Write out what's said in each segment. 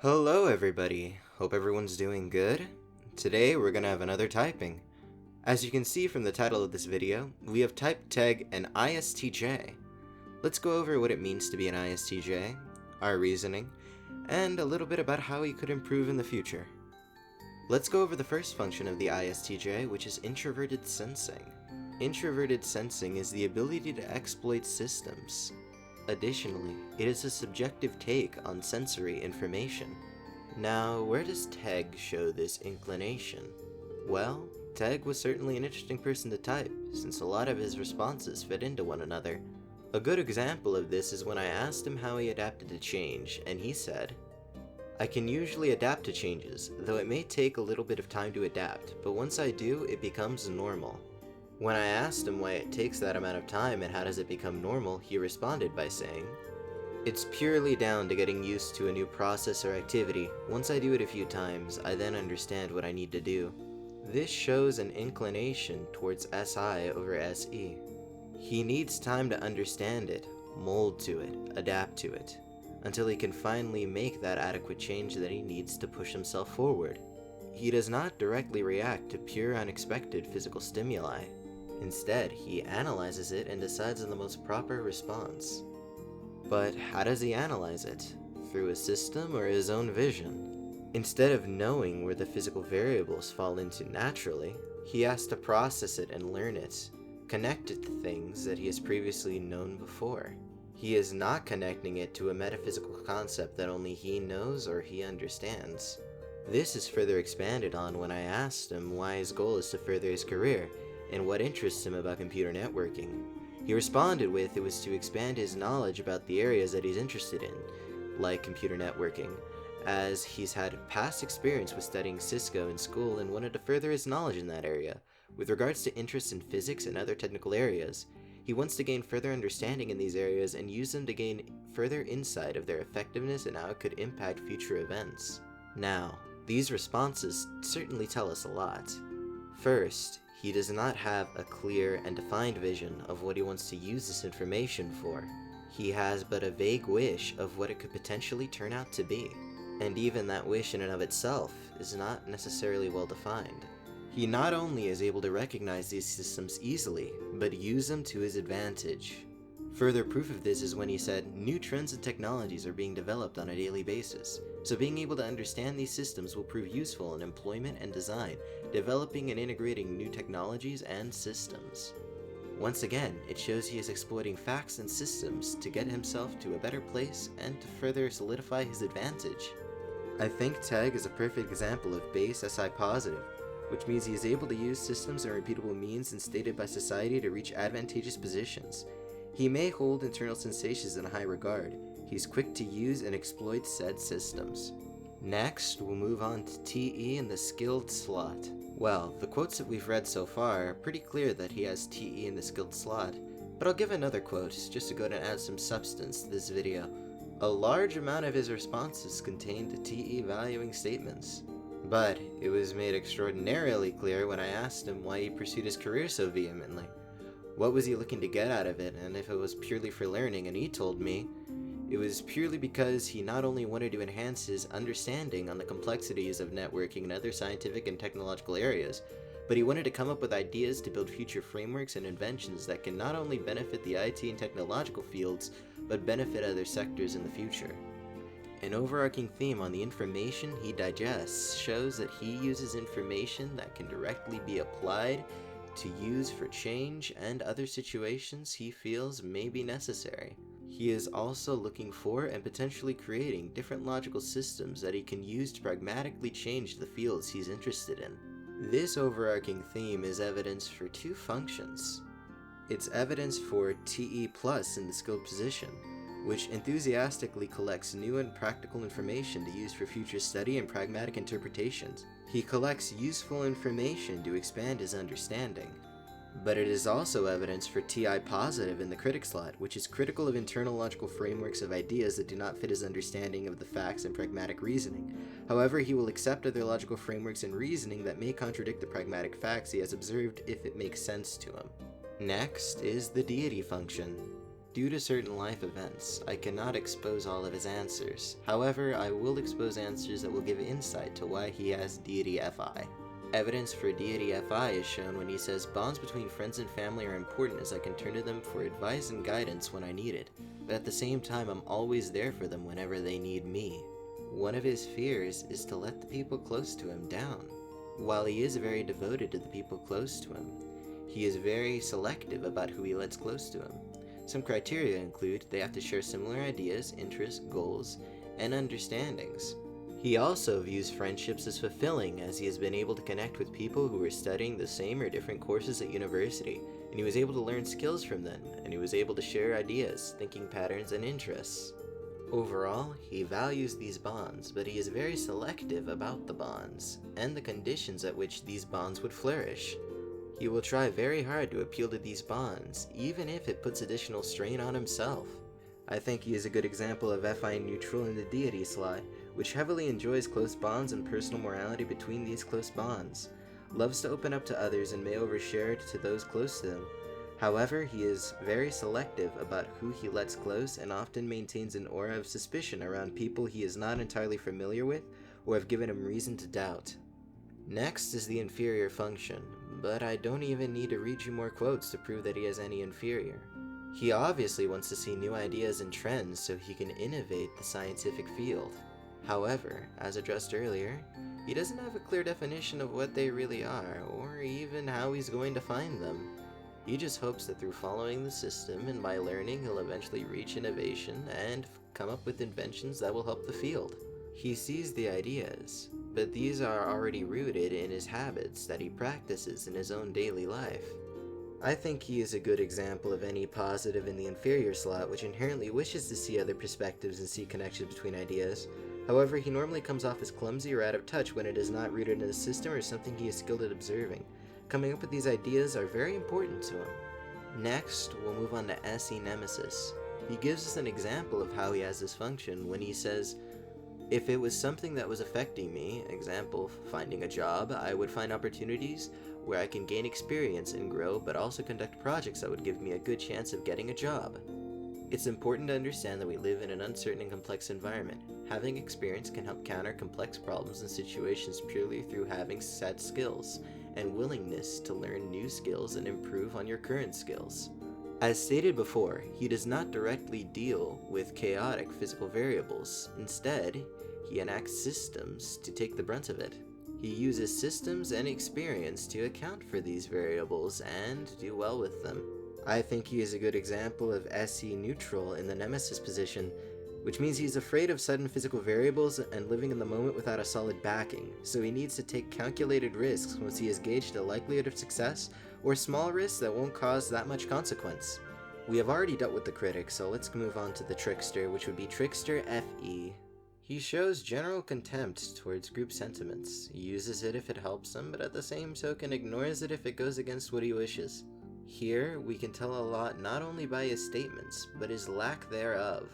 Hello everybody, hope everyone's doing good. Today we're gonna have another typing. As you can see from the title of this video, we have typed Teg an ISTJ. Let's go over what it means to be an ISTJ, our reasoning, and a little bit about how he could improve in the future. Let's go over the first function of the ISTJ, which is introverted sensing. Introverted sensing is the ability to exploit systems. Additionally, it is a subjective take on sensory information. Now, where does Teg show this inclination? Well, Teg was certainly an interesting person to type, since a lot of his responses fit into one another. A good example of this is when I asked him how he adapted to change, and he said, "I can usually adapt to changes, though it may take a little bit of time to adapt, but once I do, it becomes normal." When I asked him why it takes that amount of time and how does it become normal, he responded by saying, "It's purely down to getting used to a new process or activity. Once I do it a few times, I then understand what I need to do." This shows an inclination towards SI over SE. He needs time to understand it, mold to it, adapt to it, until he can finally make that adequate change that he needs to push himself forward. He does not directly react to pure unexpected physical stimuli. Instead, he analyzes it and decides on the most proper response. But how does he analyze it? Through a system or his own vision? Instead of knowing where the physical variables fall into naturally, he has to process it and learn it, connect it to things that he has previously known before. He is not connecting it to a metaphysical concept that only he knows or he understands. This is further expanded on when I asked him why his goal is to further his career, and what interests him about computer networking. He responded with it was to expand his knowledge about the areas that he's interested in, like computer networking, as he's had past experience with studying Cisco in school and wanted to further his knowledge in that area. With regards to interests in physics and other technical areas, he wants to gain further understanding in these areas and use them to gain further insight of their effectiveness and how it could impact future events. Now, these responses certainly tell us a lot. First, he does not have a clear and defined vision of what he wants to use this information for. He has but a vague wish of what it could potentially turn out to be, and even that wish in and of itself is not necessarily well defined. He not only is able to recognize these systems easily, but use them to his advantage. Further proof of this is when he said, "New trends and technologies are being developed on a daily basis, so being able to understand these systems will prove useful in employment and design, developing and integrating new technologies and systems." Once again, it shows he is exploiting facts and systems to get himself to a better place and to further solidify his advantage. I think Teg is a perfect example of base SI positive, which means he is able to use systems and repeatable means instated by society to reach advantageous positions. He may hold internal sensations in high regard. He's quick to use and exploit said systems. Next, we'll move on to TE in the skilled slot. Well, the quotes that we've read so far are pretty clear that he has TE in the skilled slot, but I'll give another quote just to go ahead and add some substance to this video. A large amount of his responses contained TE valuing statements, but it was made extraordinarily clear when I asked him why he pursued his career so vehemently. What was he looking to get out of it, and if it was purely for learning, and he told me it was purely because he not only wanted to enhance his understanding on the complexities of networking and other scientific and technological areas, but he wanted to come up with ideas to build future frameworks and inventions that can not only benefit the IT and technological fields, but benefit other sectors in the future. An overarching theme on the information he digests shows that he uses information that can directly be applied to use for change and other situations he feels may be necessary. He is also looking for and potentially creating different logical systems that he can use to pragmatically change the fields he's interested in. This overarching theme is evidence for two functions. It's evidence for TE plus in the skilled position, which enthusiastically collects new and practical information to use for future study and pragmatic interpretations. He collects useful information to expand his understanding. But it is also evidence for TI positive in the critic slot, which is critical of internal logical frameworks of ideas that do not fit his understanding of the facts and pragmatic reasoning. However, he will accept other logical frameworks and reasoning that may contradict the pragmatic facts he has observed if it makes sense to him. Next is the deity function. Due to certain life events, I cannot expose all of his answers. However, I will expose answers that will give insight to why he has deity FI. Evidence for deity FI is shown when he says bonds between friends and family are important as I can turn to them for advice and guidance when I need it, but at the same time I'm always there for them whenever they need me. One of his fears is to let the people close to him down. While he is very devoted to the people close to him, he is very selective about who he lets close to him. Some criteria include they have to share similar ideas, interests, goals, and understandings. He also views friendships as fulfilling as he has been able to connect with people who were studying the same or different courses at university, and he was able to learn skills from them, and he was able to share ideas, thinking patterns, and interests. Overall, he values these bonds, but he is very selective about the bonds, and the conditions at which these bonds would flourish. He will try very hard to appeal to these bonds, even if it puts additional strain on himself. I think he is a good example of FI neutral in the deity slot, which heavily enjoys close bonds and personal morality between these close bonds, loves to open up to others and may overshare to those close to them. However, he is very selective about who he lets close and often maintains an aura of suspicion around people he is not entirely familiar with or have given him reason to doubt. Next is the inferior function, but I don't even need to read you more quotes to prove that he has any inferior. He obviously wants to see new ideas and trends so he can innovate the scientific field. However, as addressed earlier, he doesn't have a clear definition of what they really are, or even how he's going to find them. He just hopes that through following the system and by learning he'll eventually reach innovation and come up with inventions that will help the field. He sees the ideas, but these are already rooted in his habits that he practices in his own daily life. I think he is a good example of any positive in the inferior slot, which inherently wishes to see other perspectives and see connections between ideas. However, he normally comes off as clumsy or out of touch when it is not rooted in a system or something he is skilled at observing. Coming up with these ideas are very important to him. Next, we'll move on to SE Nemesis. He gives us an example of how he has this function when he says, if it was something that was affecting me, example, finding a job, I would find opportunities where I can gain experience and grow, but also conduct projects that would give me a good chance of getting a job. It's important to understand that we live in an uncertain and complex environment. Having experience can help counter complex problems and situations purely through having set skills and willingness to learn new skills and improve on your current skills. As stated before, he does not directly deal with chaotic physical variables. Instead, he enacts systems to take the brunt of it. He uses systems and experience to account for these variables and do well with them. I think he is a good example of SE neutral in the Nemesis position, which means he's afraid of sudden physical variables and living in the moment without a solid backing, so he needs to take calculated risks once he has gauged the likelihood of success, or small risks that won't cause that much consequence. We have already dealt with the critic, so let's move on to the trickster, which would be Trickster FE. He shows general contempt towards group sentiments. He uses it if it helps him, but at the same token ignores it if it goes against what he wishes. Here, we can tell a lot not only by his statements, but his lack thereof.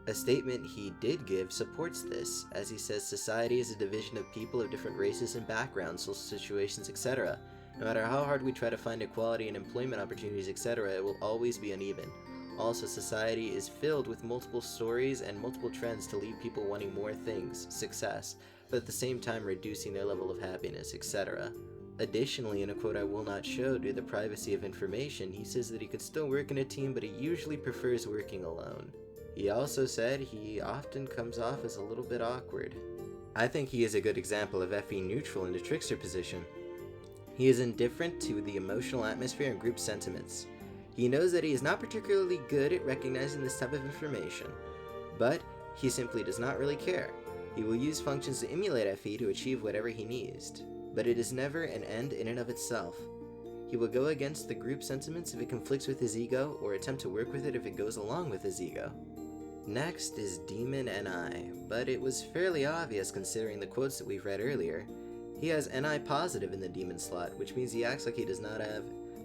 A statement he did give supports this, as he says society is a division of people of different races and backgrounds, social situations, etc. No matter how hard we try to find equality and employment opportunities, etc., it will always be uneven. Also, society is filled with multiple stories and multiple trends to leave people wanting more things, success, but at the same time reducing their level of happiness, etc. Additionally, in a quote I will not show due to the privacy of information, he says that he could still work in a team, but he usually prefers working alone. He also said he often comes off as a little bit awkward. I think he is a good example of FE neutral in the trickster position. He is indifferent to the emotional atmosphere and group sentiments. He knows that he is not particularly good at recognizing this type of information, but he simply does not really care. He will use functions to emulate FE to achieve whatever he needs, but it is never an end in and of itself. He will go against the group sentiments if it conflicts with his ego, or attempt to work with it if it goes along with his ego. Next is Demon NI, but it was fairly obvious considering the quotes that we've read earlier. He has NI positive in the demon slot, which means he acts like he does not have,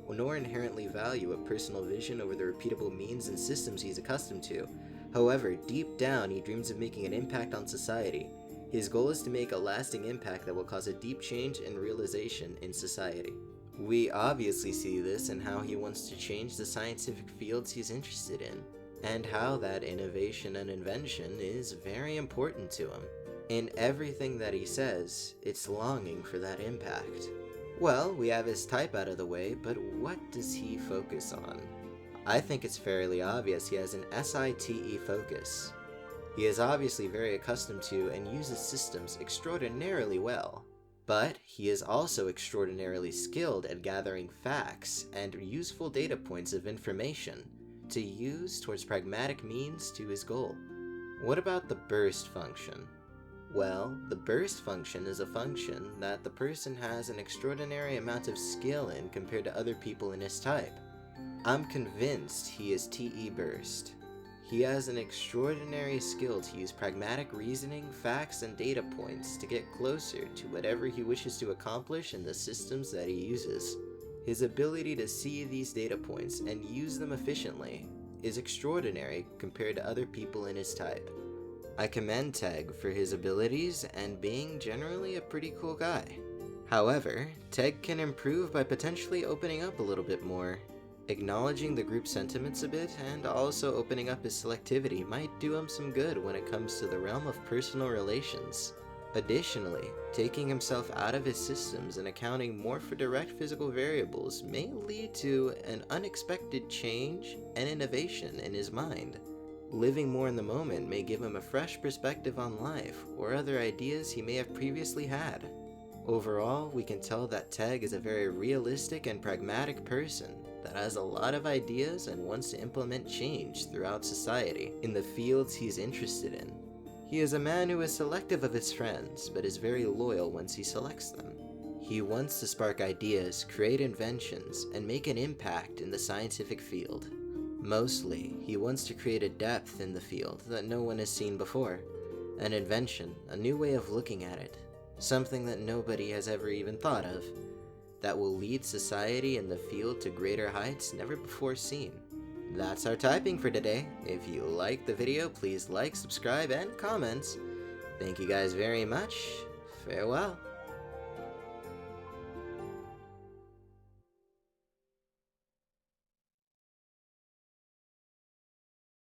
nor inherently value a personal vision over the repeatable means and systems he's accustomed to. However, deep down he dreams of making an impact on society. His goal is to make a lasting impact that will cause a deep change and realization in society. We obviously see this in how he wants to change the scientific fields he's interested in. and how that innovation and invention is very important to him. In everything that he says, it's longing for that impact. Well, we have his type out of the way, but what does he focus on? I think it's fairly obvious he has an SITE focus. He is obviously very accustomed to and uses systems extraordinarily well. But he is also extraordinarily skilled at gathering facts and useful data points of information to use towards pragmatic means to his goal. What about the burst function? Well, the burst function is a function that the person has an extraordinary amount of skill in compared to other people in his type. I'm convinced he is TE burst. He has an extraordinary skill to use pragmatic reasoning, facts, and data points to get closer to whatever he wishes to accomplish in the systems that he uses. His ability to see these data points and use them efficiently is extraordinary compared to other people in his type. I commend Teg for his abilities and being generally a pretty cool guy. However, Teg can improve by potentially opening up a little bit more. Acknowledging the group sentiments a bit and also opening up his selectivity might do him some good when it comes to the realm of personal relations. Additionally, taking himself out of his systems and accounting more for direct physical variables may lead to an unexpected change and innovation in his mind. Living more in the moment may give him a fresh perspective on life or other ideas he may have previously had. Overall, we can tell that Teg is a very realistic and pragmatic person that has a lot of ideas and wants to implement change throughout society in the fields he's interested in. He is a man who is selective of his friends, but is very loyal once he selects them. He wants to spark ideas, create inventions, and make an impact in the scientific field. Mostly, he wants to create a depth in the field that no one has seen before. An invention, a new way of looking at it, something that nobody has ever even thought of, that will lead society in the field to greater heights never before seen. That's our typing for today. If you liked the video, please like, subscribe, and comment. Thank you guys very much. Farewell.